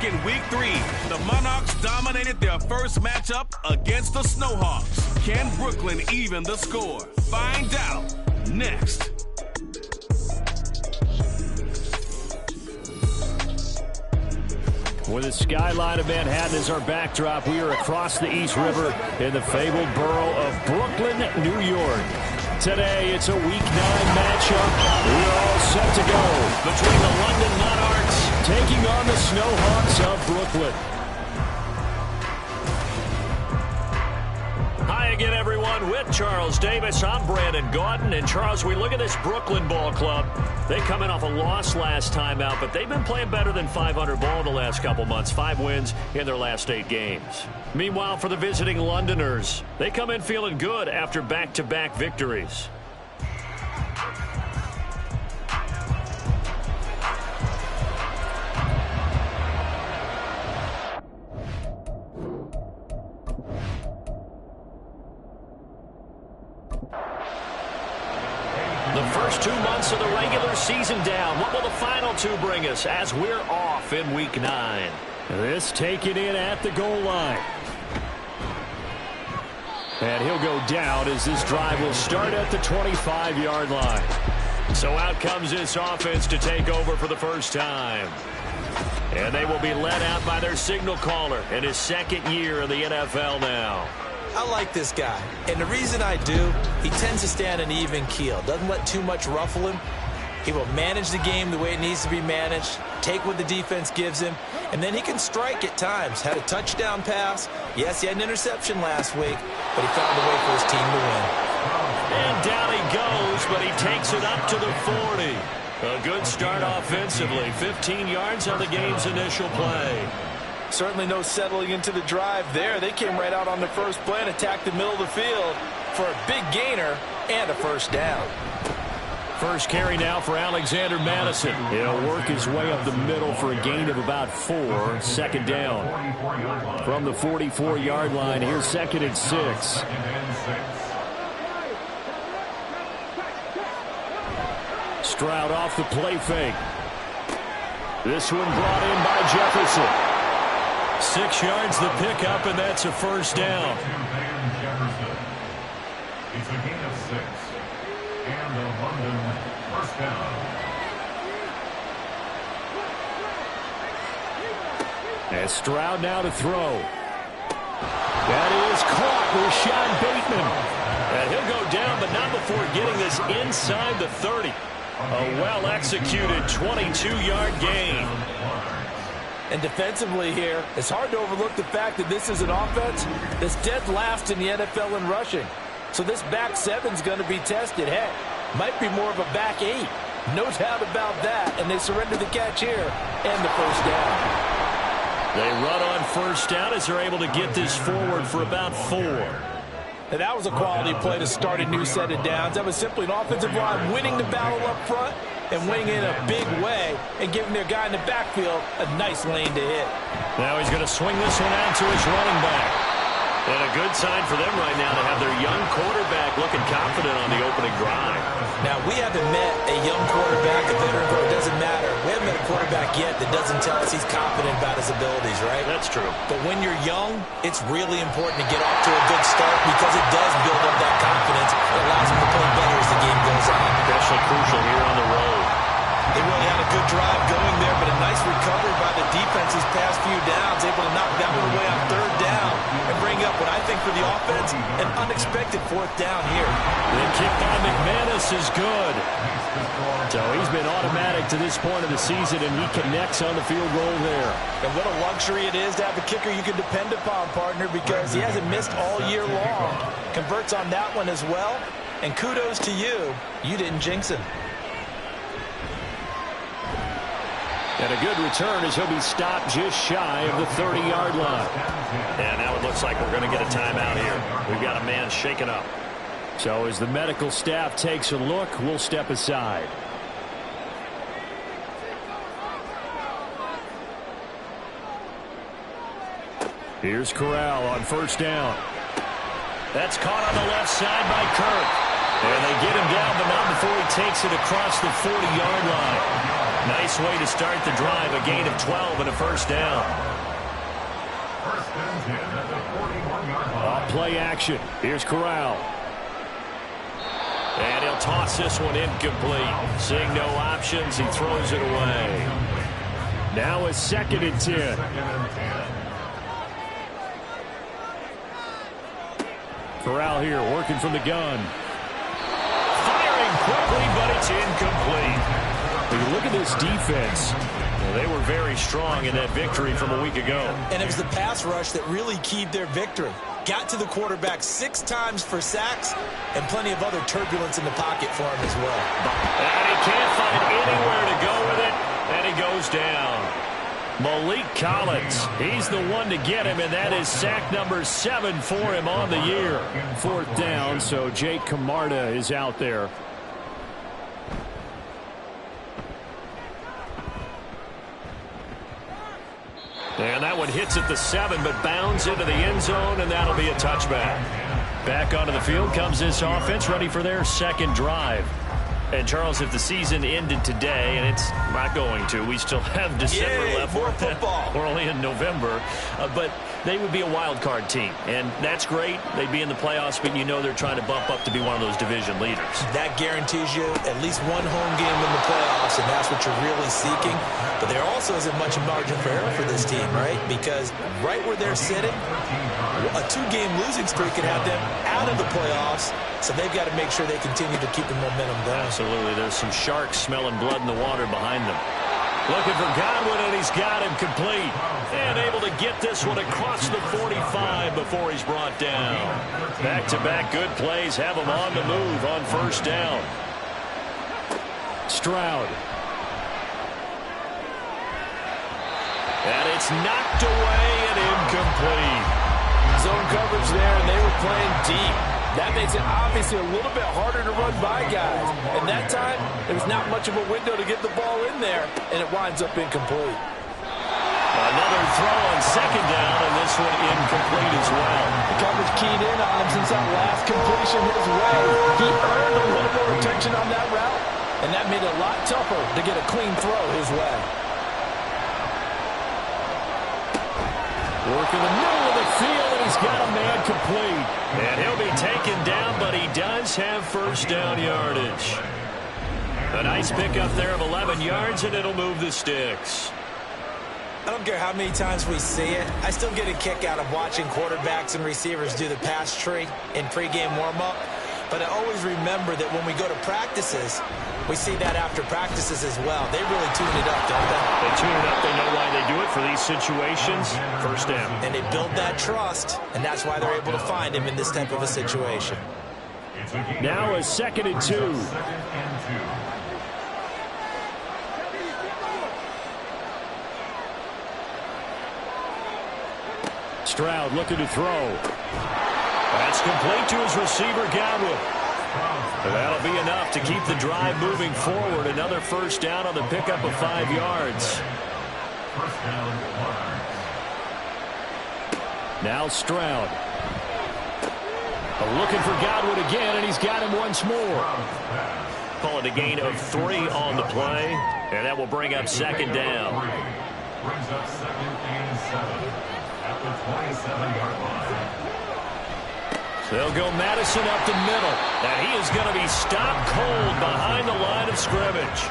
in Week 3, the Monarchs dominated their first matchup against the Snowhawks. Can Brooklyn even the score? Find out next. With the skyline of Manhattan as our backdrop, we are across the East River in the fabled borough of Brooklyn, New York. Today, it's a Week 9 matchup. We're all set to go between the London Monarchs taking on the Snowhawks of Brooklyn. Hi again, everyone. With Charles Davis, I'm Brandon Gaudin. And Charles, we look at this Brooklyn ball club. They come in off a loss last time out, but they've been playing better than 500 ball the last couple months. 5 wins in their last 8 games. Meanwhile, for the visiting Londoners, they come in feeling good after back-to-back victories. The first 2 months of the regular season down. What will the final 2 bring us as we're off in Week 9? This taken in at the goal line. And he'll go down as this drive will start at the 25-yard line. So out comes this offense to take over for the first time. And they will be led out by their signal caller in his 2nd year in the NFL now. I like this guy, and the reason I do, he tends to stay on an even keel. Doesn't let too much ruffle him. He will manage the game the way it needs to be managed, take what the defense gives him, and then he can strike at times. Had a touchdown pass. Yes, he had an interception last week, but he found a way for his team to win. And down he goes, but he takes it up to the 40. A good start offensively. 15 yards on the game's initial play. Certainly no settling into the drive there. They came right out on the first play and attacked the middle of the field for a big gainer and a first down. First carry now for Alexander Madison. He'll work his way up the middle for a gain of about 4. 2nd down. From the 44-yard line, here's 2nd and 6. Stroud off the play fake. This one brought in by Jefferson. 6 yards the pickup, and that's a first down. It's a gain of 6. And the London first down. And Stroud now to throw. That is caught with Sean Bateman. And he'll go down, but not before getting this inside the 30. A well-executed 22-yard gain. And defensively here, it's hard to overlook the fact that this is an offense that's dead last in the NFL in rushing. So this back 7's going to be tested. Heck, might be more of a back 8. No doubt about that. And they surrender the catch here and the first down. They run on first down as they're able to get this forward for about 4. Now that was a quality play to start a new set of downs. That was simply an offensive line winning the battle up front and winning in a big way and giving their guy in the backfield a nice lane to hit. Now he's going to swing this one out to his running back. And a good sign for them right now to have their young quarterback looking confident on the opening drive. Now, we haven't met a young quarterback, a veteran, it doesn't matter. We haven't met a quarterback yet that doesn't tell us he's confident about his abilities, right? That's true. But when you're young, it's really important to get off to a good start because it does build up that confidence. It allows them to play better as the game goes on. Especially crucial here on the road. They really had a good drive going there, but a nice recovery by the defense these past few downs, able to knock that one away on 3rd down and bring up what I think for the offense, an unexpected 4th down here. The kick by McManus is good. So he's been automatic to this point of the season, and he connects on the field goal there. And what a luxury it is to have a kicker you can depend upon, partner, because he hasn't missed all year long. Converts on that one as well, and kudos to you. You didn't jinx him. And a good return as he'll be stopped just shy of the 30-yard line. And now it looks like we're going to get a timeout here. We've got a man shaken up. So as the medical staff takes a look, we'll step aside. Here's Corral on first down. That's caught on the left side by Kirk. And they get him down, but not before he takes it across the 40-yard line. Nice way to start the drive, a gain of 12 and a first down. First and 10 at the 41-yard line. Off play action. Here's Corral. And he'll toss this one incomplete. Seeing no options, he throws it away. Now a 2nd and 10. Corral here, working from the gun. Firing quickly, but it's incomplete. When you look at this defense, well, they were very strong in that victory from a week ago. And it was the pass rush that really keyed their victory. Got to the quarterback 6 times for sacks and plenty of other turbulence in the pocket for him as well. And he can't find anywhere to go with it, and he goes down. Malik Collins, he's the one to get him, and that is sack number 7 for him on the year. 4th down, so Jake Camarda is out there. And that one hits at the 7, but bounds into the end zone, and that'll be a touchback. Back onto the field comes this offense, ready for their 2nd drive. And, Charles, if the season ended today, and it's not going to, we still have December left. More football. We're only in November. But they would be a wild card team, and that's great. They'd be in the playoffs, but you know they're trying to bump up to be one of those division leaders. That guarantees you at least one home game in the playoffs, and that's what you're really seeking. But there also isn't much margin for error for this team, right? Because right where they're sitting, a 2-game losing streak could have them out of the playoffs, so they've got to make sure they continue to keep the momentum going. Absolutely. There's some sharks smelling blood in the water behind them. Looking for Godwin, and he's got him complete. And able to get this one across the 45 before he's brought down. Back-to-back good plays have him on the move on 1st down. Stroud. And it's knocked away and incomplete. Zone coverage there, and they were playing deep. That makes it obviously a little bit harder to run by guys. And that time, there was not much of a window to get the ball in there, and it winds up incomplete. Another throw on 2nd down, and this one incomplete as well. The coverage keyed in on him since that last completion his way. He earned a little more attention on that route, and that made it a lot tougher to get a clean throw his way. Work in the middle of the field, and he's got a man complete. And he'll be taken down, but he does have 1st down yardage. A nice pickup there of 11 yards, and it'll move the sticks. I don't care how many times we see it. I still get a kick out of watching quarterbacks and receivers do the pass tree in pregame warm-up. But I always remember that when we go to practices, we see that after practices as well. They really tune it up, don't they? They tune it up. They know why they do it for these situations. 1st down. And they build that trust, and that's why they're able to find him in this type of a situation. Now a 2nd and 2. Stroud looking to throw. That's complete to his receiver, Godwin. That'll be enough to keep the drive moving forward. Another 1st down on the pickup of 5 yards. Now Stroud. Looking for Godwin again, and he's got him once more. Call it a gain of 3 on the play, and that will bring up 2nd down. Brings up 2nd and 7 at the 27-yard line. They'll go Madison up the middle, and he is going to be stopped cold behind the line of scrimmage.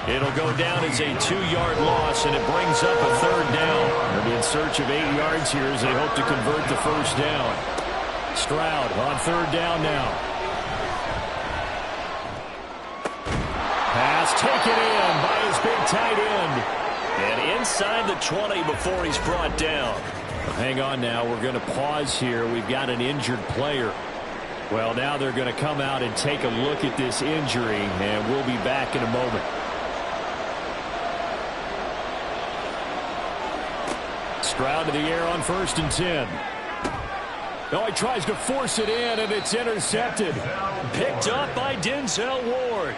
It'll go down as a 2-yard loss, and it brings up a 3rd down. They'll be in search of 8 yards here as they hope to convert the 1st down. Stroud on 3rd down now. Pass taken in by his big tight end. And inside the 20 before he's brought down. Hang on now. We're going to pause here. We've got an injured player. Well, now they're going to come out and take a look at this injury, and we'll be back in a moment. Stroud to the air on 1st and 10. Oh, he tries to force it in, and it's intercepted. Picked up by Denzel Ward.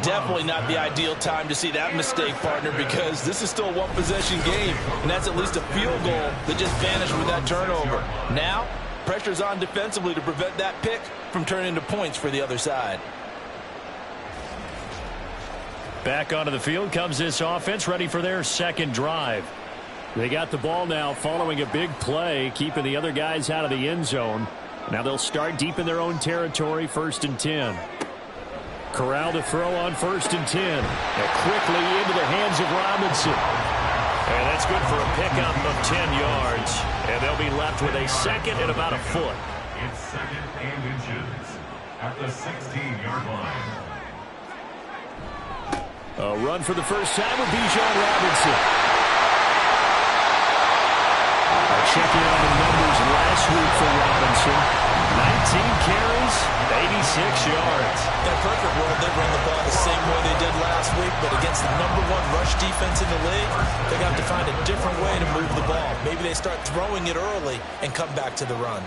Definitely not the ideal time to see that mistake, partner, because this is still a one-possession game, and that's at least a field goal that just vanished with that turnover. Now, pressure's on defensively to prevent that pick from turning into points for the other side. Back onto the field comes this offense, ready for their second drive. They got the ball now following a big play, keeping the other guys out of the end zone. Now they'll start deep in their own territory, 1st and 10. Corral to throw on 1st and 10. And quickly into the hands of Robinson. And that's good for a pickup of 10 yards. And they'll be left with a second and about a foot. It's 2nd and inches at the 16-yard line. A run for the first time with Bijan Robinson. Checking on the numbers last week for Robinson. 19 carries, 86 yards. In a perfect world, they'd run the ball the same way they did last week, but against the #1 rush defense in the league, they're going to have to find a different way to move the ball. Maybe they start throwing it early and come back to the run.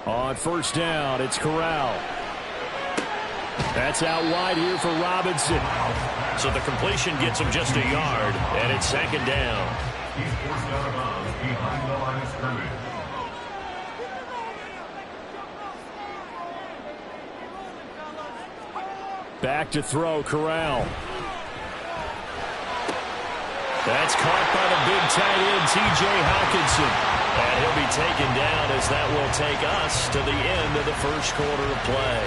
On 1st down, it's Corral. That's out wide here for Robinson. So the completion gets him just a yard, and it's 2nd down. He's forced out of bounds behind the line of scrimmage. Back to throw, Corral. That's caught by the big tight end, T.J. Hawkinson. And he'll be taken down as that will take us to the end of the first quarter of play.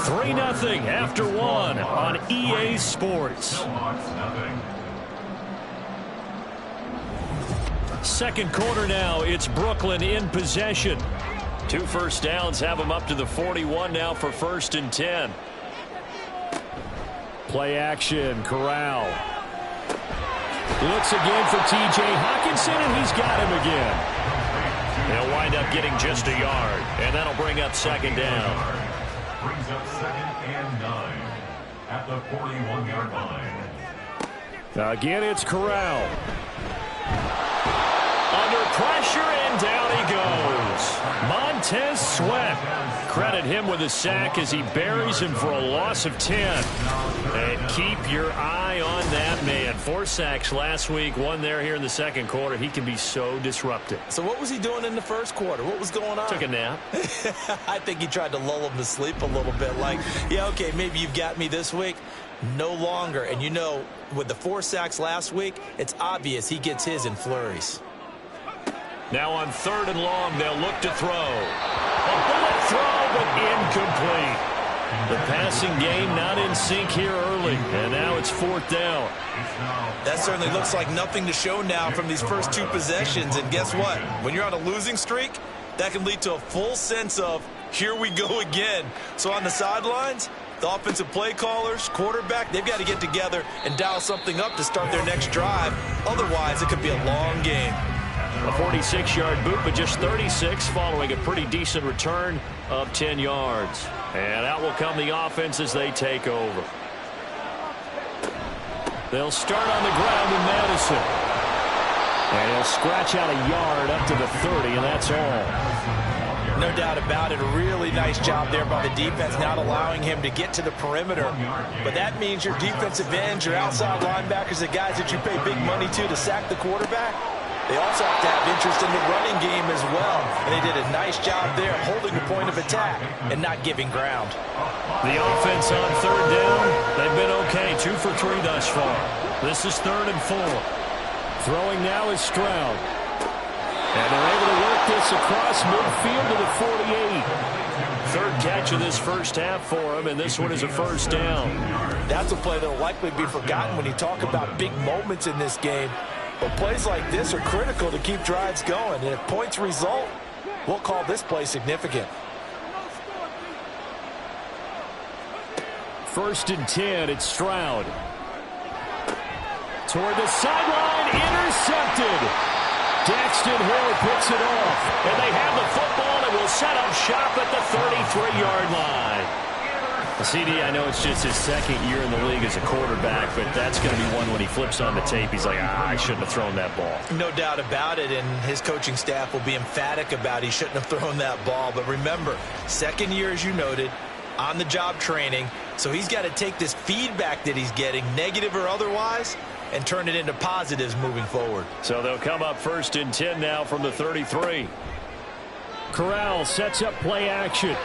3-0 after 1 on EA Sports. Second quarter now, it's Brooklyn in possession. 2 first downs have them up to the 41 now for 1st and 10. Play action, Corral. Looks again for T.J. Hawkinson, and he's got him again. They'll wind up getting just a yard, and that'll bring up 2nd down. Brings up 2nd and 9 at the 41-yard line. Again, it's Corral. Under pressure, and down he goes. Montez Sweat. Credit him with a sack as he buries him for a loss of 10. And keep your eye on that man. 4 sacks last week, 1 there here in the second quarter. He can be so disruptive. So what was he doing in the first quarter? What was going on? Took a nap. I think he tried to lull him to sleep a little bit. Like, yeah, okay, maybe you've got me this week. No longer. And you know, with the 4 sacks last week, it's obvious he gets his in flurries. Now on 3rd and long, they'll look to throw. A bullet throw, but incomplete. The passing game not in sync here early, and now it's 4th down. That certainly looks like nothing to show now from these first 2 possessions, and guess what? When you're on a losing streak, that can lead to a full sense of, here we go again. So on the sidelines, the offensive play callers, quarterback, they've got to get together and dial something up to start their next drive. Otherwise, it could be a long game. A 46-yard boot, but just 36 following a pretty decent return of 10 yards. And out will come the offense as they take over. They'll start on the ground in Madison. And he'll scratch out a yard up to the 30, and that's all. No doubt about it. A really nice job there by the defense, not allowing him to get to the perimeter. But that means your defensive ends, your outside linebackers, the guys that you pay big money to sack the quarterback, they also have to have interest in the running game as well. And they did a nice job there holding the point of attack and not giving ground. The offense on 3rd down, they've been okay. 2 for 3 thus far. This is 3rd and 4. Throwing now is Stroud. And they're able to work this across midfield to the 48. 3rd catch of this first half for him, and this one is a 1st down. That's a play that will likely be forgotten when you talk about big moments in this game. But plays like this are critical to keep drives going. And if points result, we'll call this play significant. 1st and 10, it's Stroud. Toward the sideline, intercepted. Daxton Hill picks it off. And they have the football and will set up shop at the 33-yard line. CD, I know it's just his 2nd year in the league as a quarterback, but that's going to be one when he flips on the tape. He's like, I shouldn't have thrown that ball. No doubt about it, and his coaching staff will be emphatic about he shouldn't have thrown that ball. But remember, 2nd year, as you noted, on-the-job training, so he's got to take this feedback that he's getting, negative or otherwise, and turn it into positives moving forward. So they'll come up 1st and 10 now from the 33. Corral sets up play action.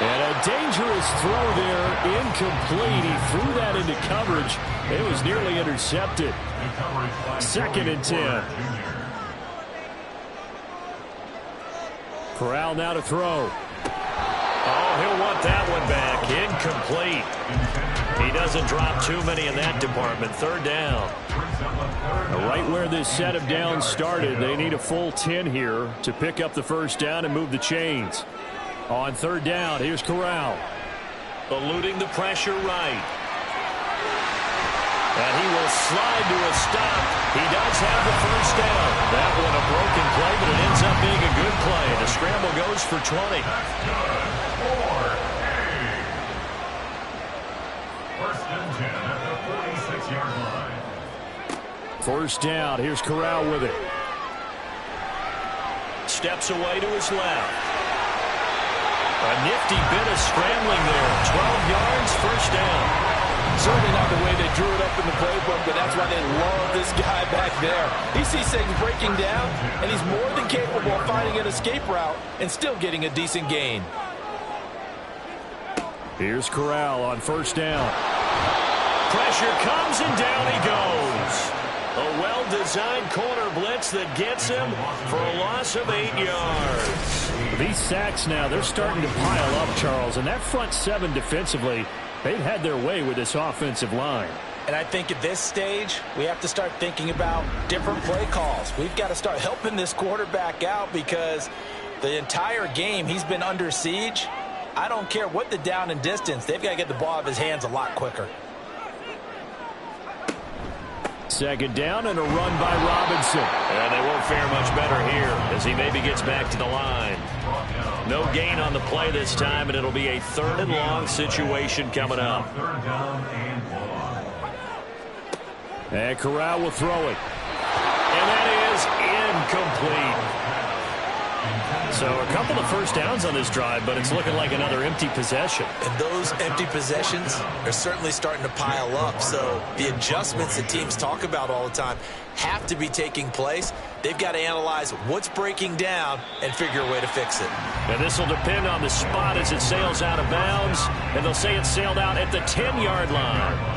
And a dangerous throw there, incomplete. He threw that into coverage. It was nearly intercepted. 2nd and 10. Corral now to throw. Oh, he'll want that one back. Incomplete. He doesn't drop too many in that department. 3rd down. Right where this set of downs started, they need a full 10 here to pick up the 1st down and move the chains. On 3rd down, here's Corral. Eluding the pressure right. And he will slide to a stop. He does have the 1st down. That one a broken play, but it ends up being a good play. The scramble goes for 20. First and 10 at the 46-yard line. 1st down. Here's Corral with it. Steps away to his left. A nifty bit of scrambling there. 12 yards, 1st down. Certainly not the way they drew it up in the playbook, but that's why they love this guy back there. He sees things breaking down, and he's more than capable of finding an escape route and still getting a decent gain. Here's Corral on 1st down. Pressure comes, and down he goes. A well-designed corner blitz that gets him for a loss of 8 yards. These sacks now, they're starting to pile up, Charles, and that front 7 defensively, they've had their way with this offensive line. And I think at this stage, we have to start thinking about different play calls. We've got to start helping this quarterback out because the entire game he's been under siege. I don't care what the down and distance. They've got to get the ball out of his hands a lot quicker. 2nd down and a run by Robinson. And they won't fare much better here as he maybe gets back to the line. No gain on the play this time, and it'll be a 3rd and long situation coming up. 3rd down and 1. And Corral will throw it. And that is incomplete. So a couple of 1st downs on this drive, but it's looking like another empty possession. And those empty possessions are certainly starting to pile up. So the adjustments that teams talk about all the time have to be taking place. They've got to analyze what's breaking down and figure a way to fix it. And this will depend on the spot as it sails out of bounds. And they'll say it sailed out at the 10-yard line.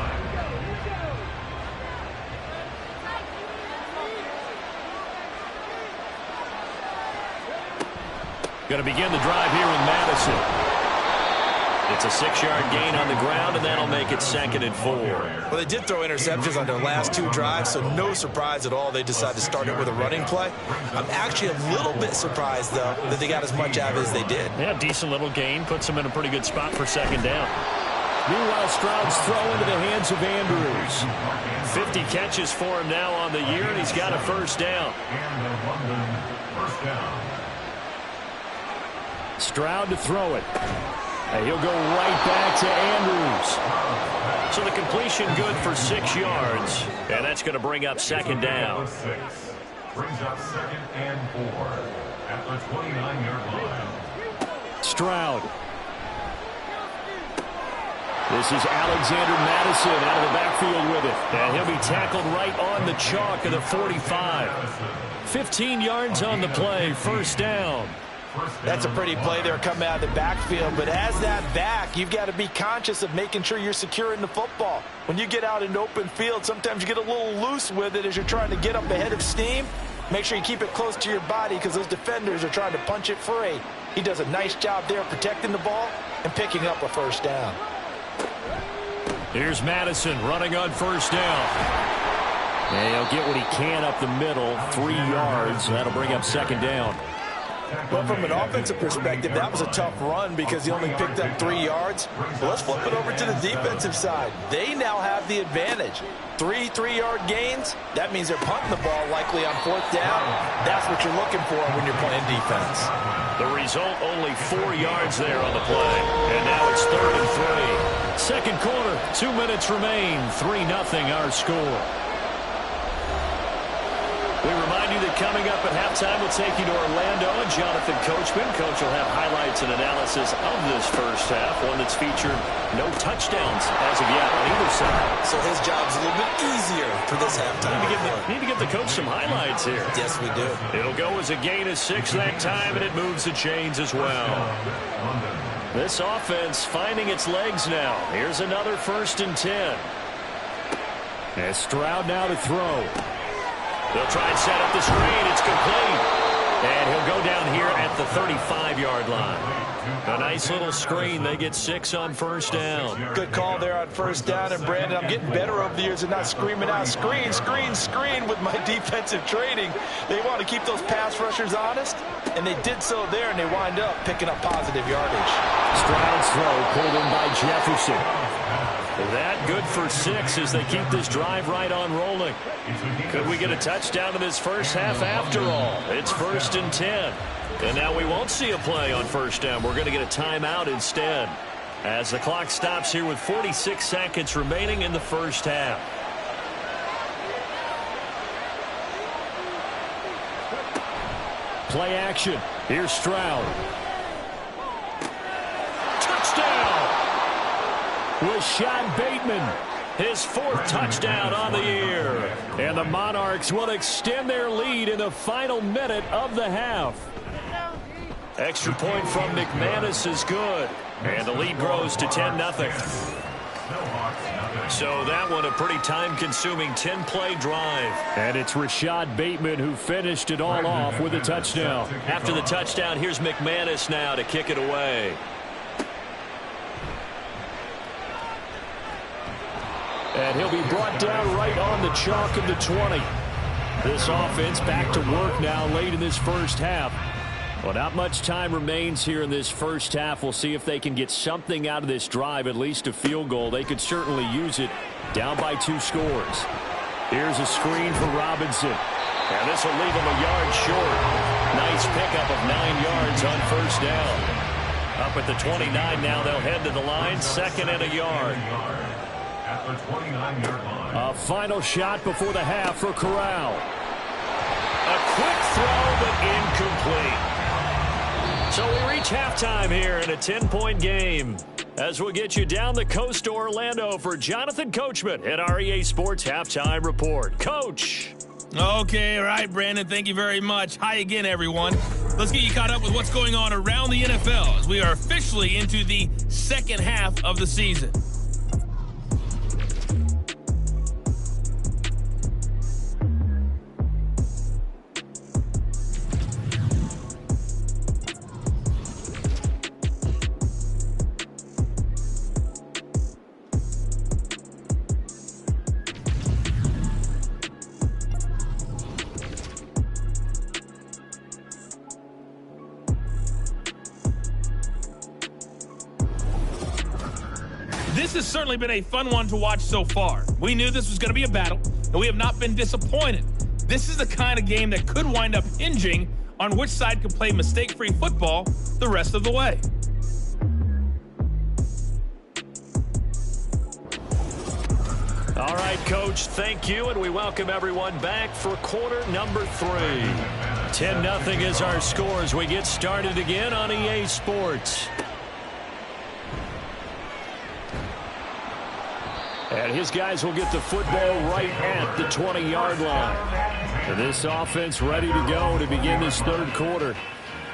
Going to begin the drive here with Madison. It's a 6-yard gain on the ground, and that'll make it 2nd and 4. Well, they did throw interceptions on their last 2 drives, so no surprise at all they decided to start it with a running play. I'm actually a little bit surprised, though, that they got as much out of it as they did. Yeah, decent little gain. Puts them in a pretty good spot for 2nd down. Meanwhile, Stroud's throw into the hands of Andrews. 50 catches for him now on the year, and he's got a 1st down. And the London 1st down. Stroud to throw it. And he'll go right back to Andrews. So the completion good for 6 yards. And that's going to bring up 2nd down. 6 brings up 2nd and 4 at the 29-yard line. Stroud. This is Alexander Madison out of the backfield with it. And he'll be tackled right on the chalk of the 45. 15 yards on the play, 1st down. That's a pretty play there coming out of the backfield, but as that back, you've got to be conscious of making sure you're securing the football. When you get out in open field, sometimes you get a little loose with it as you're trying to get up ahead of steam. Make sure you keep it close to your body because those defenders are trying to punch it free. He does a nice job there protecting the ball and picking up a 1st down. Here's Madison running on 1st down. And he'll get what he can up the middle, 3 yards. That'll bring up 2nd down. Well, from an offensive perspective, that was a tough run because he only picked up 3 yards. Well, let's flip it over to the defensive side. They now have the advantage. 3 3-yard gains, that means they're punting the ball likely on 4th down. That's what you're looking for when you're playing defense. The result, only 4 yards there on the play. And now it's 3rd and 3. 2nd quarter, 2 minutes remain. 3-0 our score. We remind you that coming up at halftime. We'll take you to Orlando and Jonathan Coachman. Coach will have highlights and analysis of this first half, one that's featured no touchdowns as of yet on either side. So his job's a little bit easier for this halftime. Need to give the coach some highlights here. Yes, we do. It'll go as a gain of 6 that time, and it moves the chains as well. This offense finding its legs now. Here's another 1st and 10. And Stroud now to throw. They'll try and set up the screen. It's complete. And he'll go down here at the 35-yard line. A nice little screen. They get 6 on 1st down. Good call there on 1st down. And, Brandon, I'm getting better over the years and not screaming out, screen, screen, screen with my defensive training. They want to keep those pass rushers honest, and they did so there, and they wind up picking up positive yardage. Stroud's throw pulled in by Jefferson. That good for 6 as they keep this drive right on rolling. Could we get a touchdown in this first half after all? It's 1st and 10. And now we won't see a play on 1st down. We're going to get a timeout instead as the clock stops here with 46 seconds remaining in the first half. Play action. Here's Stroud. Touchdown! Rashad Bateman, his 4th touchdown on the year. And the Monarchs will extend their lead in the final minute of the half. Extra point from McManus is good. And the lead grows to 10-0. So that one a pretty time-consuming 10-play drive. And it's Rashad Bateman who finished it all off with a touchdown. After the touchdown, here's McManus now to kick it away. And he'll be brought down right on the chalk of the 20. This offense back to work now late in this first half. Well, not much time remains here in this first half. We'll see if they can get something out of this drive, at least a field goal. They could certainly use it. Down by 2 scores. Here's a screen for Robinson. And this will leave him a yard short. Nice pickup of 9 yards on 1st down. Up at the 29 now, they'll head to the line. 2nd and a yard. At the 29-yard line. A final shot before the half for Corral. A quick throw, but incomplete. So we reach halftime here in a 10-point game. As we'll get you down the coast to Orlando for Jonathan Coachman at our EA Sports Halftime Report. Coach. Okay, all right, Brandon, thank you very much. Hi again, everyone. Let's get you caught up with what's going on around the NFL as we are officially into the second half of the season. This has certainly been a fun one to watch so far. We knew this was going to be a battle, and we have not been disappointed. This is the kind of game that could wind up hinging on which side can play mistake-free football the rest of the way. All right, Coach, thank you, and we welcome everyone back for quarter number 3. 10-0 is our score as we get started again on EA Sports. And his guys will get the football right at the 20-yard line. And this offense ready to go to begin this third quarter.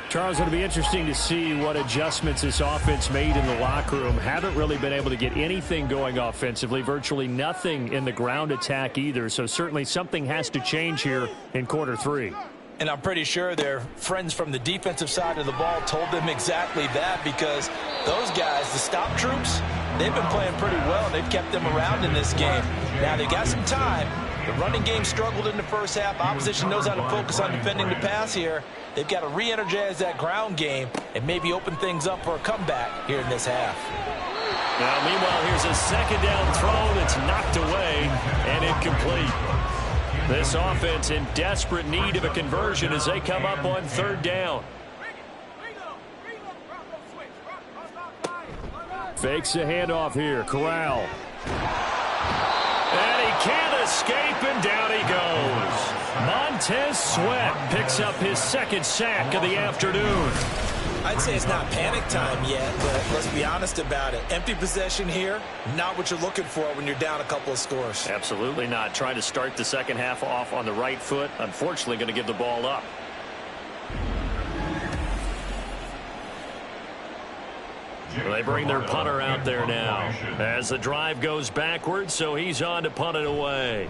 Charles, it'll be interesting to see what adjustments this offense made in the locker room. Haven't really been able to get anything going offensively, virtually nothing in the ground attack either. So certainly something has to change here in quarter 3. And I'm pretty sure their friends from the defensive side of the ball told them exactly that, because those guys, the stop troops, they've been playing pretty well, and they've kept them around in this game. Now, they got some time. The running game struggled in the first half. Opposition knows how to focus on defending the pass here. They've got to re-energize that ground game and maybe open things up for a comeback here in this half. Now, meanwhile, here's a second down throw that's knocked away and incomplete. This offense in desperate need of a conversion as they come up on third down. Fakes a handoff here. Corral. And he can't escape, and down he goes. Montez Sweat picks up his second sack of the afternoon. I'd say it's not panic time yet, but let's be honest about it. Empty possession here, not what you're looking for when you're down a couple of scores. Absolutely not. Trying to start the second half off on the right foot. Unfortunately, going to give the ball up. They bring their punter out there now as the drive goes backwards, so he's on to punt it away.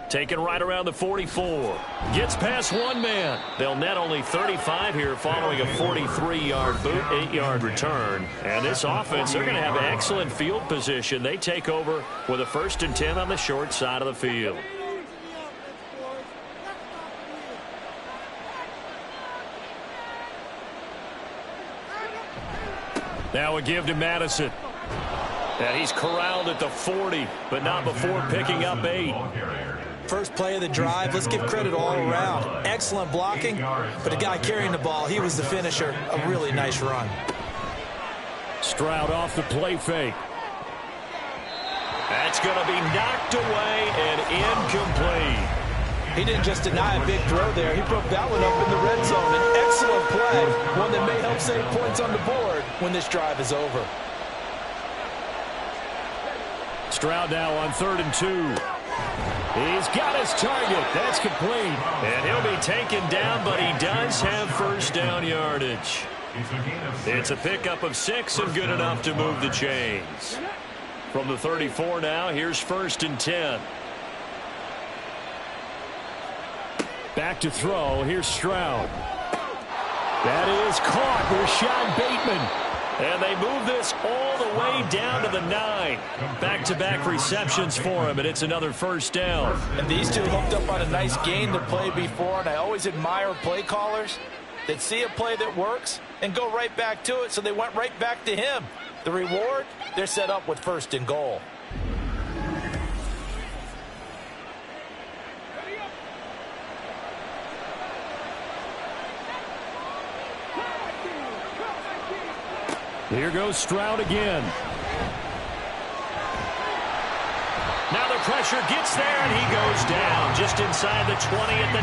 Taken right around the 44. Gets past one man. They'll net only 35 here following a 43-yard boot, 8-yard return. And this offense, they're going to have excellent field position. They take over with a 1st and 10 on the short side of the field. Now a give to Madison. And he's corralled at the 40, but not before picking up 8. First play of the drive, let's give credit all around. Excellent blocking, but the guy carrying the ball, he was the finisher. A really nice run. Stroud off the play fake. That's going to be knocked away and incomplete. He didn't just deny a big throw there. He broke that one up in the red zone. An excellent play, one that may help save points on the board when this drive is over. Stroud now on 3rd and 2. He's got his target. That's complete. And he'll be taken down, but he does have first down yardage. It's a pickup of 6 and good enough to move the chains. From the 34 now, here's 1st and 10. Back to throw. Here's Stroud. That is caught. Rashad Bateman. And they move this all the way down to the 9. Back-to-back receptions for him, and it's another first down. And these two hooked up on a nice gain to play before, and I always admire play callers that see a play that works and go right back to it, so they went right back to him. The reward, they're set up with 1st and goal. Here goes Stroud again. Now the pressure gets there, and he goes down just inside the 20 at the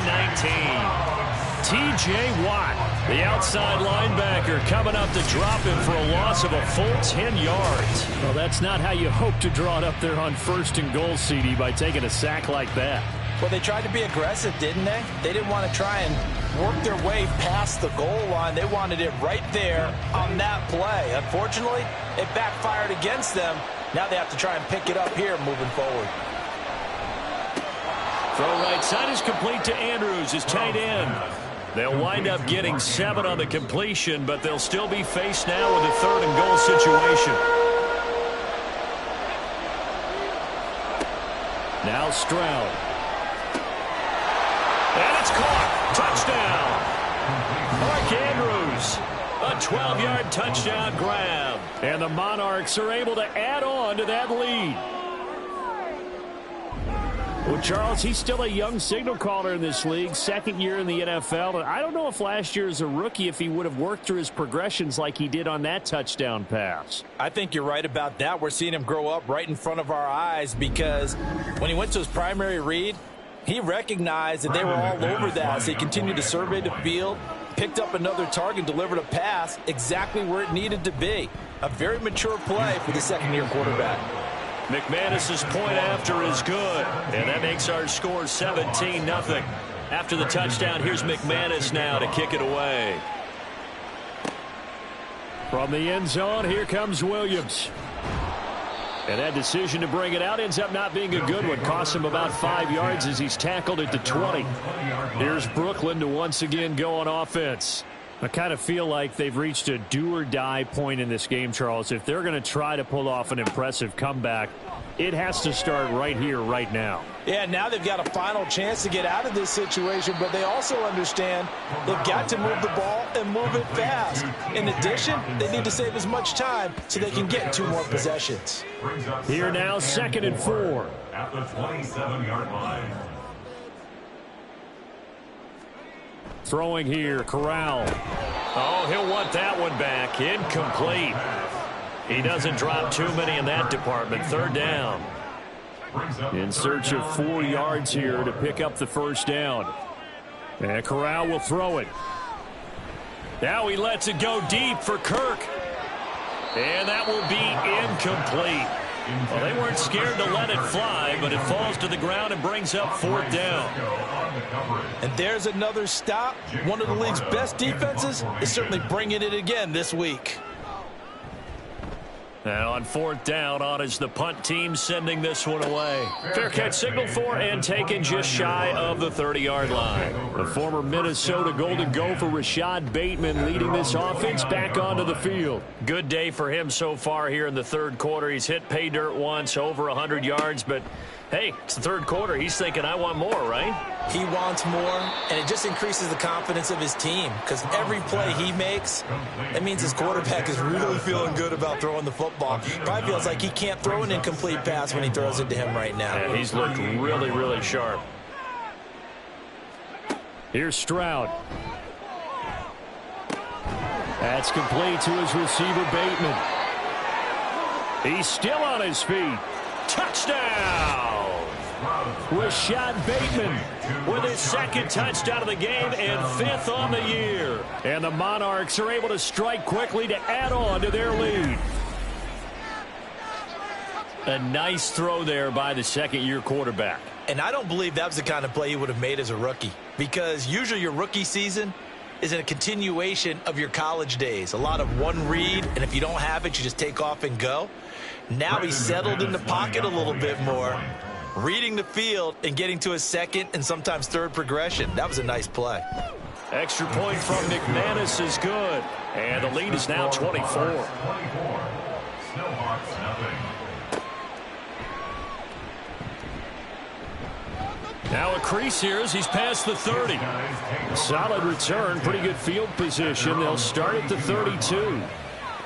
19. T.J. Watt, the outside linebacker, coming up to drop him for a loss of a full 10 yards. Well, that's not how you hope to draw it up there on 1st and goal, CD, by taking a sack like that. Well, they tried to be aggressive, didn't they? They didn't want to try and work their way past the goal line. They wanted it right there on that play. Unfortunately, it backfired against them. Now they have to try and pick it up here moving forward. Throw right side is complete to Andrews, his tight end. They'll wind up getting 7 on the completion, but they'll still be faced now with a 3rd and goal situation. Now Stroud. And it's caught. Touchdown. Mark Andrews. A 12-yard touchdown grab. And the Monarchs are able to add on to that lead. Well, Charles, he's still a young signal caller in this league, 2nd year in the NFL. And I don't know if last year as a rookie if he would have worked through his progressions like he did on that touchdown pass. I think you're right about that. We're seeing him grow up right in front of our eyes because when he went to his primary read, he recognized that they were all over that. So he continued to survey the field, picked up another target, delivered a pass exactly where it needed to be. A very mature play for the 2nd-year quarterback. McManus's point after is good, and that makes our score 17-0. After the touchdown, here's McManus now to kick it away. From the end zone, here comes Williams. And that decision to bring it out ends up not being a good one. Costs him about 5 yards as he's tackled at the 20. Here's Brooklyn to once again go on offense. I kind of feel like they've reached a do-or-die point in this game, Charles. If they're going to try to pull off an impressive comeback, it has to start right here, right now. Yeah, now they've got a final chance to get out of this situation, but they also understand they've got to move the ball and move it fast. In addition, they need to save as much time so they can get 2 more possessions. Here now, 2nd and 4. At the 27-yard line. Throwing here, Corral. Oh, he'll want that one back. Incomplete. He doesn't drop too many in that department. 3rd down. In search of 4 yards here to pick up the first down. And Corral will throw it. Now he lets it go deep for Kirk. And that will be incomplete. Well, they weren't scared to let it fly, but it falls to the ground and brings up 4th down. And there's another stop. One of the league's best defenses is certainly bringing it again this week. And on 4th down, on is the punt team sending this one away. Fair catch signaled for and taken just shy of the 30-yard line. The former Minnesota Golden Gopher Rashad Bateman leading this offense back onto the field. Good day for him so far here in the 3rd quarter. He's hit pay dirt once, over 100 yards, but hey, it's the 3rd quarter. He's thinking, I want more, right? He wants more, and it just increases the confidence of his team because every play he makes, it means his quarterback is really feeling good about throwing the football. Probably feels like he can't throw an incomplete pass when he throws it to him right now. Yeah, he's looked really, really sharp. Here's Stroud. That's complete to his receiver, Bateman. He's still on his feet. Touchdown! Rashad Bateman with his 2nd touchdown of the game and 5th on the year. And the Monarchs are able to strike quickly to add on to their lead. A nice throw there by the 2nd-year quarterback. And I don't believe that was the kind of play he would have made as a rookie, because usually your rookie season is a continuation of your college days. A lot of one read, and if you don't have it, you just take off and go. Now he's settled in the pocket a little bit more, reading the field and getting to his 2nd and sometimes 3rd progression. That was a nice play. Extra point from McManus is good. And the lead is now 24. Snowhawks nothing. Now a crease here as he's past the 30. Solid return, pretty good field position. They'll start at the 32.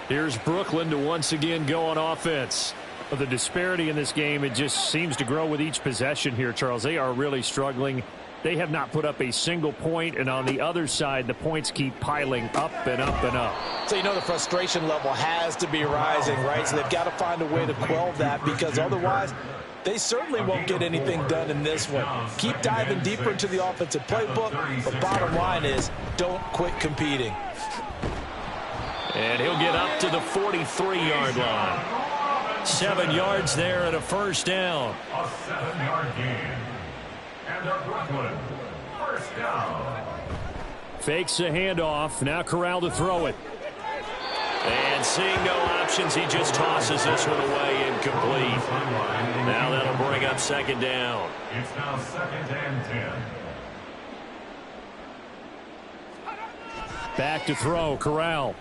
Here's Brooklyn to once again go on offense. Well, the disparity in this game, it just seems to grow with each possession here, Charles. They are really struggling. They have not put up a single point, and on the other side, the points keep piling up and up and up. So you know the frustration level has to be rising, right? So they've got to find a way to quell that, because otherwise they certainly won't get anything done in this one. Keep diving deeper into the offensive playbook, but bottom line is don't quit competing. And he'll get up to the 43-yard line. 7 yards there and a first down. A 7-yard gain. And a Brooklyn first down. Fakes a handoff. Now Corral to throw it. And seeing no options, he just tosses this one away incomplete. Now that'll bring up 2nd down. It's now 2nd and 10. Back to throw, Corral.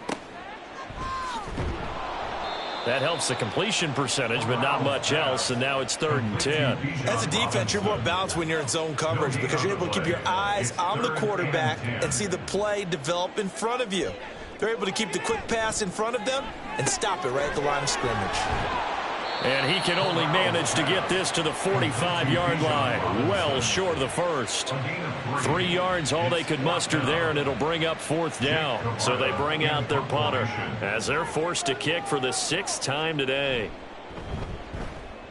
That helps the completion percentage, but not much else, and now it's 3rd and 10. As a defense, you're more balanced when you're in zone coverage because you're able to keep your eyes on the quarterback and see the play develop in front of you. They're able to keep the quick pass in front of them and stop it right at the line of scrimmage. And he can only manage to get this to the 45-yard line, well short of the first. 3 yards, all they could muster there, and it'll bring up 4th down. So they bring out their punter as they're forced to kick for the 6th time today.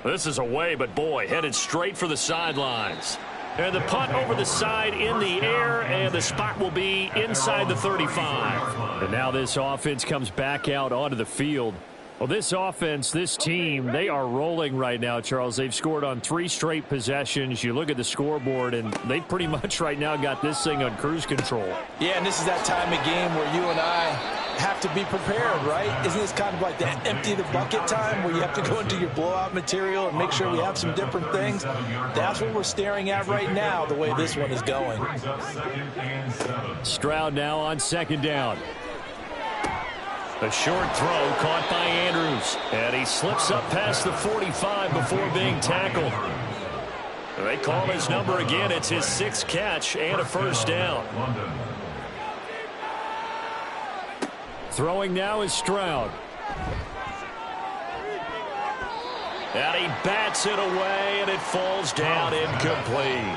This is away, but boy, headed straight for the sidelines. And the punt over the side in the air, and the spot will be inside the 35. And now this offense comes back out onto the field. Well, this offense, this team, they are rolling right now, Charles. They've scored on 3 straight possessions. You look at the scoreboard, and they pretty much right now got this thing on cruise control. Yeah, and this is that time of game where you and I have to be prepared, right? Isn't this kind of like that empty the bucket time where you have to go into your blowout material and make sure we have some different things? That's what we're staring at right now, the way this one is going. Stroud now on 2nd down. A short throw caught by Andrews. And he slips up past the 45 before being tackled. They call his number again. It's his 6th catch and a first down. Throwing now is Stroud. And he bats it away, and it falls down incomplete.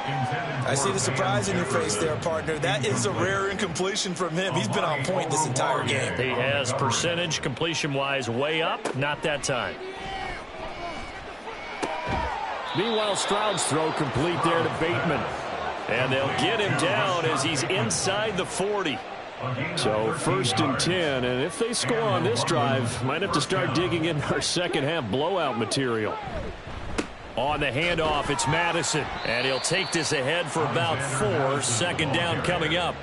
I see the surprise in your face there, partner. That is a rare incompletion from him. He's been on point this entire game. He has percentage completion-wise way up. Not that time. Meanwhile, Stroud's throw complete there to Bateman. And they'll get him down as he's inside the 40. So 1st and 10, and if they score on this drive, might have to start digging in our second half blowout material. On the handoff, it's Madison, and he'll take this ahead for about 4. 2nd down coming up.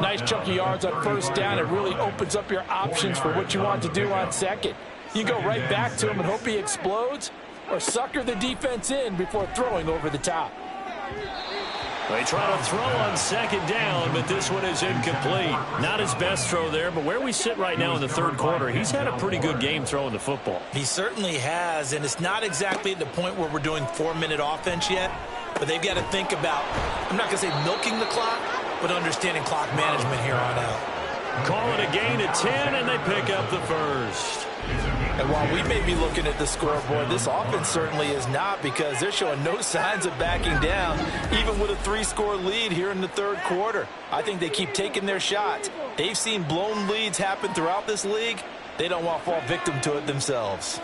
Nice chunky yards on 1st down. It really opens up your options for what you want to do on 2nd. You go right back to him and hope he explodes, or sucker the defense in before throwing over the top. They try to throw on 2nd down, but this one is incomplete. Not his best throw there, but where we sit right now in the 3rd quarter, he's had a pretty good game throwing the football. He certainly has, and it's not exactly at the point where we're doing 4-minute offense yet, but they've got to think about, I'm not going to say milking the clock, but understanding clock management here on out. Call it a gain of 10, and they pick up the 1st. And while we may be looking at the scoreboard, this offense certainly is not, because they're showing no signs of backing down, even with a 3-score lead here in the 3rd quarter. I think they keep taking their shots. They've seen blown leads happen throughout this league. They don't want to fall victim to it themselves.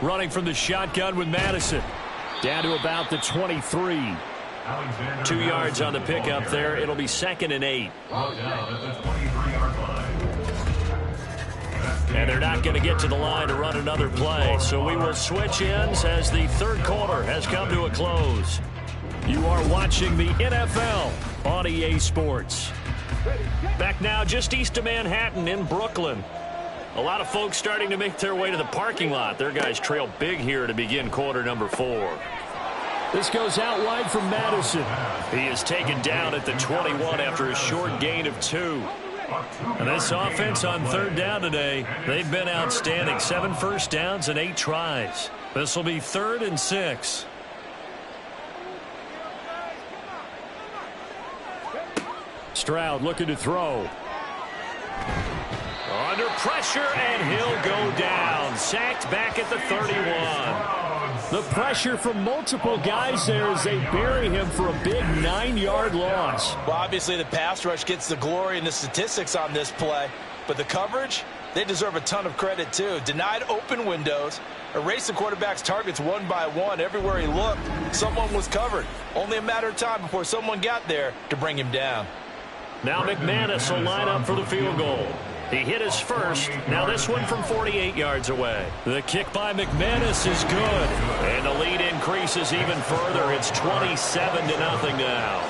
Running from the shotgun with Madison. Down to about the 23. 2 yards on the pickup there. It'll be 2nd and 8. And they're not going to get to the line to run another play. So we will switch ends as the 3rd quarter has come to a close. You are watching the NFL on EA Sports. Back now just east of Manhattan in Brooklyn. A lot of folks starting to make their way to the parking lot. Their guys trail big here to begin quarter number 4. This goes out wide from Madison. He is taken down at the 21 after a short gain of 2. And this offense on 3rd down today, they've been outstanding. 7 first downs and 8 tries. This will be 3rd and 6. Stroud looking to throw. Under pressure, and he'll go down. Sacked back at the 31. The pressure from multiple guys there as they bury him for a big 9-yard loss. Well, obviously the pass rush gets the glory and the statistics on this play, but the coverage, they deserve a ton of credit too. Denied open windows, erased the quarterback's targets one by one. Everywhere he looked, someone was covered. Only a matter of time before someone got there to bring him down. Now McManus will line up for the field goal. He hit his first. Now this one from 48 yards away. The kick by McManus is good. And the lead increases even further. It's 27-0 now.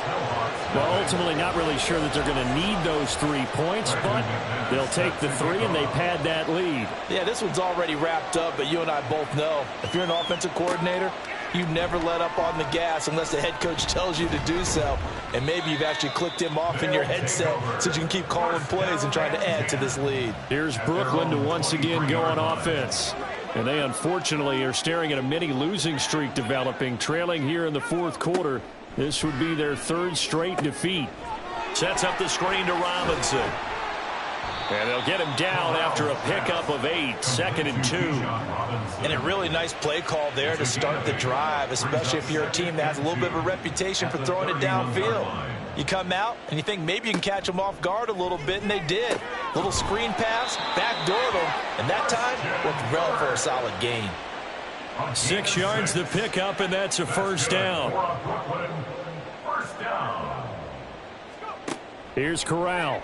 Well, ultimately not really sure that they're going to need those 3 points, but they'll take the 3 and they pad that lead. Yeah, this one's already wrapped up, but you and I both know if you're an offensive coordinator, you never let up on the gas unless the head coach tells you to do so. And maybe you've actually clicked him off in your headset so you can keep calling plays and trying to add to this lead. Here's Brooklyn to once again go on offense. And they unfortunately are staring at a mini losing streak developing, trailing here in the 4th quarter. This would be their 3rd straight defeat. Sets up the screen to Robinson. And they'll get him down after a pickup of 8, 2nd and 2. And a really nice play call there to start the drive, especially if you're a team that has a little bit of a reputation for throwing it downfield. You come out and you think maybe you can catch them off guard a little bit, and they did. Little screen pass, backdoored them, and that time worked well for a solid gain. 6 yards the pickup, and that's a 1st down. Here's Corral.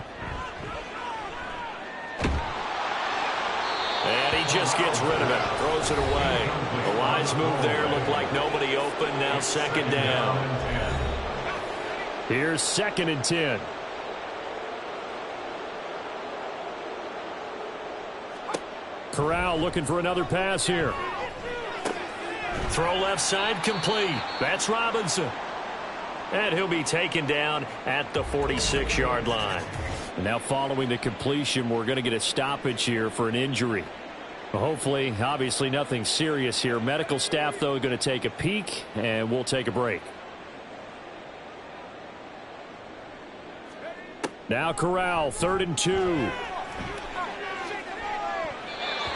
And he just gets rid of it. Throws it away. The lines move there. Looked like nobody open. Now 2nd down. Here's 2nd and 10. Corral looking for another pass here. Throw left side complete. That's Robinson. And he'll be taken down at the 46-yard line. And now following the completion, we're going to get a stoppage here for an injury. Hopefully, obviously nothing serious here. Medical staff, though, going to take a peek, and we'll take a break. Now Corral, 3rd and 2.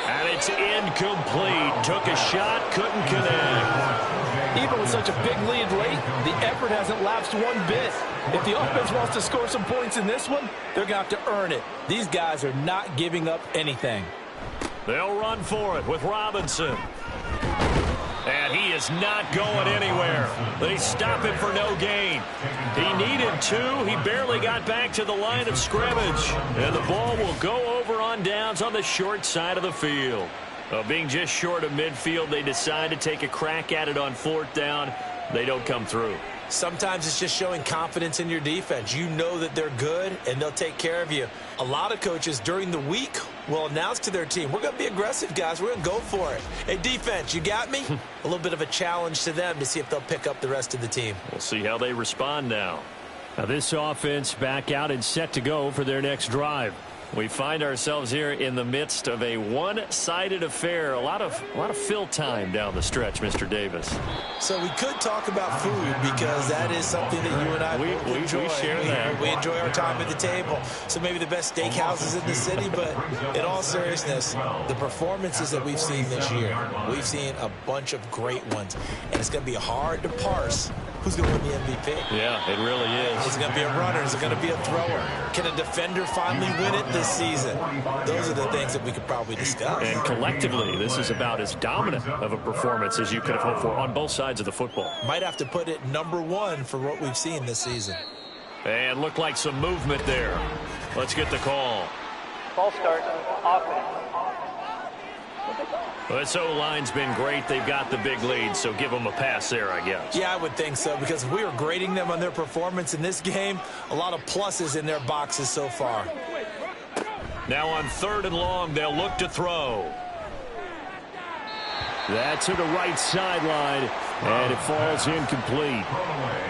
And it's incomplete. Took a shot, couldn't connect. Even with such a big lead late, the effort hasn't lapsed one bit. If the offense wants to score some points in this one, they're going to have to earn it. These guys are not giving up anything. They'll run for it with Robinson. And he is not going anywhere. They stop him for no gain. He needed 2. He barely got back to the line of scrimmage. And the ball will go over on downs on the short side of the field. Being just short of midfield, they decide to take a crack at it on 4th down. They don't come through. Sometimes it's just showing confidence in your defense. You know that they're good, and they'll take care of you. A lot of coaches during the week will announce to their team, we're going to be aggressive, guys. We're going to go for it. Hey, defense, you got me? A little bit of a challenge to them to see if they'll pick up the rest of the team. We'll see how they respond now. Now this offense back out and set to go for their next drive. We find ourselves here in the midst of a one-sided affair. A lot of fill time down the stretch, Mr. Davis. So we could talk about food because that is something that you and I enjoy. We share that. We enjoy our time at the table. So maybe the best steakhouses in the city, but in all seriousness, the performances that we've seen this year, we've seen a bunch of great ones. And it's going to be hard to parse who's going to win the MVP. Yeah, it really is. Is it going to be a runner? Is it going to be a thrower? Can a defender finally win it this season? Those are the things that we could probably discuss. And collectively, this is about as dominant of a performance as you could have hoped for on both sides of the football. Might have to put it #1 for what we've seen this season. And looked like some movement there. Let's get the call. Ball start, offense. This O-line's been great. They've got the big lead, so give them a pass there, I guess. Yeah, I would think so, because if we were grading them on their performance in this game, a lot of pluses in their boxes so far. Now on 3rd and long, they'll look to throw. That's to the right sideline, and it falls incomplete.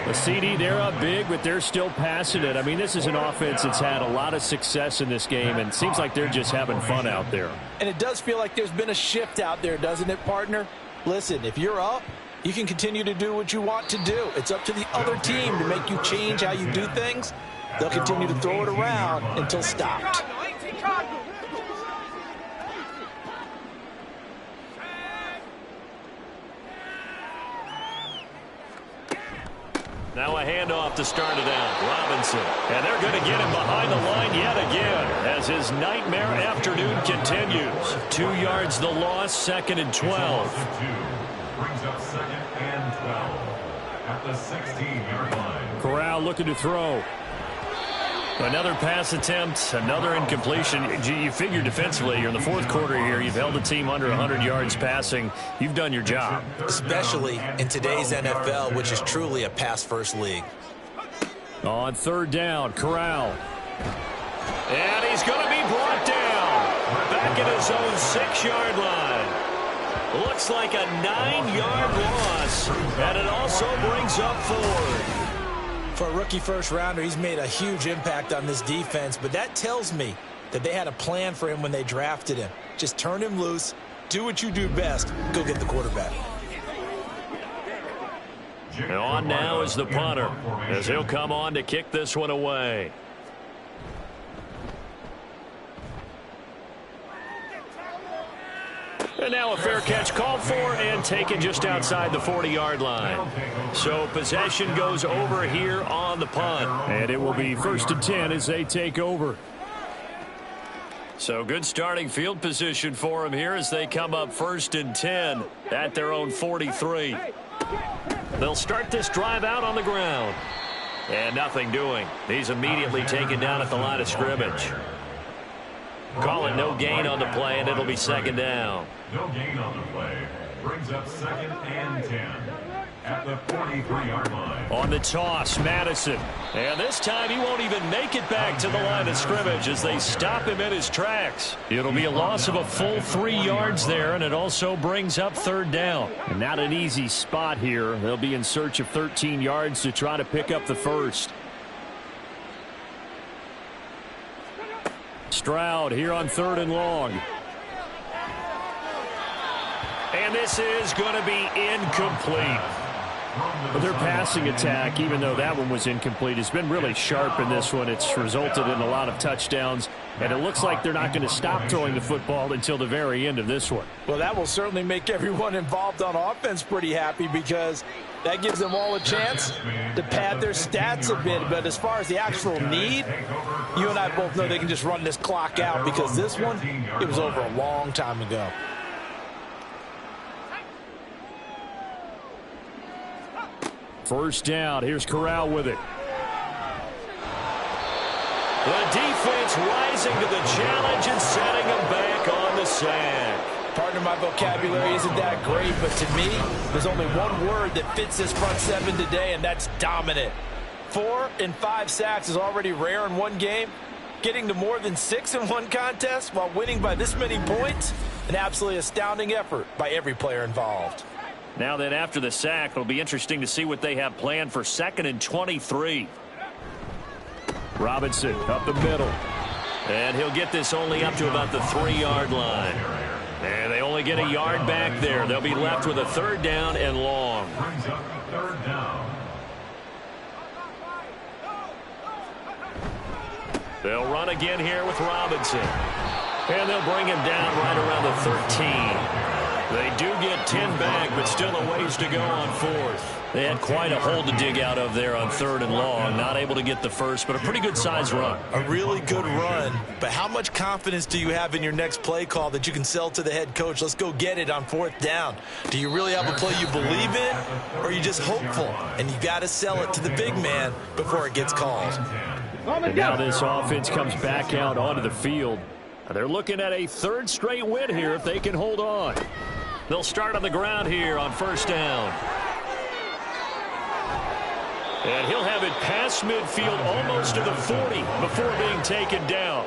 The CD, they're up big, but they're still passing it. I mean, this is an offense that's had a lot of success in this game, and it seems like they're just having fun out there. And it does feel like there's been a shift out there, doesn't it, partner? Listen, if you're up, you can continue to do what you want to do. It's up to the other team to make you change how you do things. They'll continue to throw it around until stopped. Now a handoff to start it out. Robinson. And they're going to get him behind the line yet again as his nightmare afternoon continues. 2 yards the loss, 2nd and 12. Brings up 2nd and 12 at the 16-yard line. Corral looking to throw. Another pass attempt, another incompletion. You figure defensively, you're in the 4th quarter here. You've held the team under 100 yards passing. You've done your job. Especially in today's NFL, which is truly a pass-first league. On 3rd down, Corral. And he's going to be brought down. Back at his own 6-yard line. Looks like a 9-yard loss. And it also brings up 4th. For a rookie first-rounder, he's made a huge impact on this defense, but that tells me that they had a plan for him when they drafted him. Just turn him loose, do what you do best, go get the quarterback. And on now is the punter, as he'll come on to kick this one away. And now a fair catch called for and taken just outside the 40-yard line. So possession goes over here on the punt. And it will be 1st and 10 as they take over. So good starting field position for them here as they come up 1st and 10 at their own 43. They'll start this drive out on the ground. And nothing doing. He's immediately taken down at the line of scrimmage. Call it no gain on the play, and it'll be 2nd down. No gain on the play. Brings up 2nd and 10 at the 43-yard line. On the toss, Madison. And this time he won't even make it back to the line of scrimmage as they stop him in his tracks. It'll be a loss of a full 3 yards there, and it also brings up 3rd down. And not an easy spot here. They'll be in search of 13 yards to try to pick up the first. Stroud here on 3rd and long. And this is going to be incomplete. But their passing attack, even though that one was incomplete, has been really sharp in this one. It's resulted in a lot of touchdowns And it looks like they're not going to stop throwing the football until the very end of this one. Well, that will certainly make everyone involved on offense pretty happy because that gives them all a chance to pad their stats a bit. But as far as the actual need, you and I both know they can just run this clock out because this one, it was over a long time ago. First down. Here's Corral with it. The defense rising to the challenge and setting them back on the sack. Pardon my vocabulary isn't that great, but to me, there's only one word that fits this front seven today, and that's dominant. 4 and 5 sacks is already rare in one game. Getting to more than 6 in one contest while winning by this many points, an absolutely astounding effort by every player involved. Now then, after the sack, it'll be interesting to see what they have planned for 2nd and 23. Robinson up the middle. And he'll get this only up to about the 3-yard line. And they only get a yard back there. They'll be left with a 3rd down and long. Brings up the 3rd down. They'll run again here with Robinson. And they'll bring him down right around the 13. They do get 10 back, but still a ways to go on 4th. They had quite a hole to dig out of there on 3rd and long. Not able to get the first, but a pretty good size run. A really good run, but how much confidence do you have in your next play call that you can sell to the head coach? Let's go get it on 4th down. Do you really have a play you believe in, or are you just hopeful? And you got to sell it to the big man before it gets called. And now this offense comes back out onto the field. They're looking at a 3rd straight win here if they can hold on. They'll start on the ground here on 1st down. And he'll have it past midfield almost to the 40 before being taken down.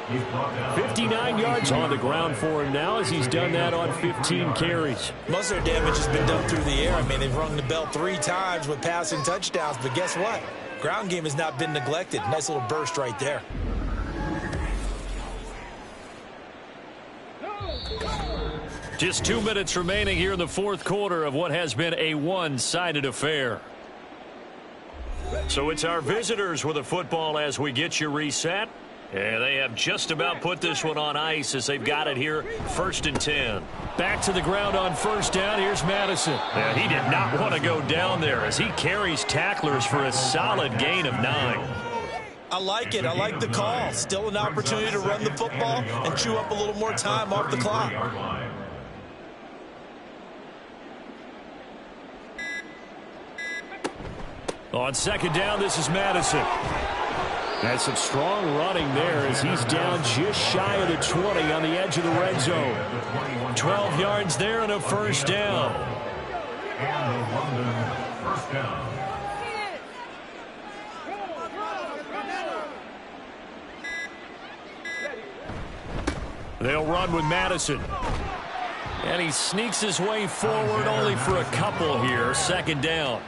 59 yards on the ground for him now as he's done that on 15 carries. Most of their damage has been done through the air. I mean, they've rung the bell 3 times with passing touchdowns, but guess what? Ground game has not been neglected. Nice little burst right there. Just 2 minutes remaining here in the 4th quarter of what has been a one-sided affair. So it's our visitors with the football as we get you reset. And they have just about put this one on ice as they've got it here, 1st and 10. Back to the ground on 1st down. Here's Madison. And he did not want to go down there as he carries tacklers for a solid gain of 9. I like it. I like the call. Still an opportunity to run the football and chew up a little more time off the clock. On 2nd down, this is Madison. That's some strong running there as he's down just shy of the 20 on the edge of the red zone. 12 yards there and a 1st down. And the London 1st down. They'll run with Madison. And he sneaks his way forward only for a couple here. 2nd down.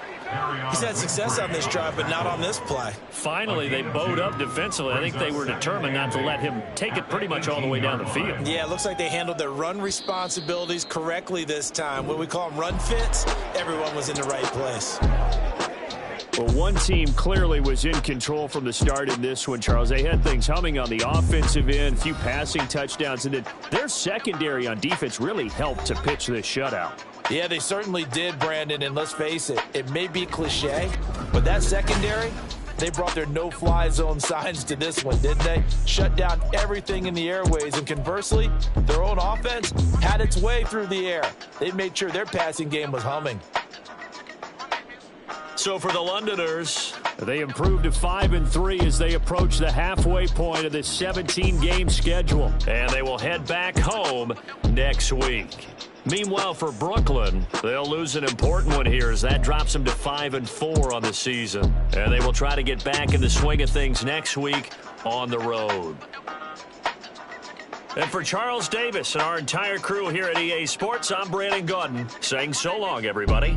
He's had success on this drive, but not on this play. Finally, they bowed up defensively. I think they were determined not to let him take it pretty much all the way down the field. Yeah, it looks like they handled their run responsibilities correctly this time. What we call them run fits, everyone was in the right place. Well, one team clearly was in control from the start in this one, Charles. They had things humming on the offensive end, a few passing touchdowns, and then their secondary on defense really helped to pitch this shutout. Yeah, they certainly did, Brandon, and let's face it, it may be cliche, but that secondary, they brought their no-fly zone signs to this one, didn't they? Shut down everything in the airways, and conversely, their own offense had its way through the air. They made sure their passing game was humming. So for the Londoners, they improved to 5-3 as they approach the halfway point of this 17-game schedule. And they will head back home next week. Meanwhile, for Brooklyn, they'll lose an important one here as that drops them to 5-4 on the season. And they will try to get back in the swing of things next week on the road. And for Charles Davis and our entire crew here at EA Sports, I'm Brandon Gaudin saying so long, everybody.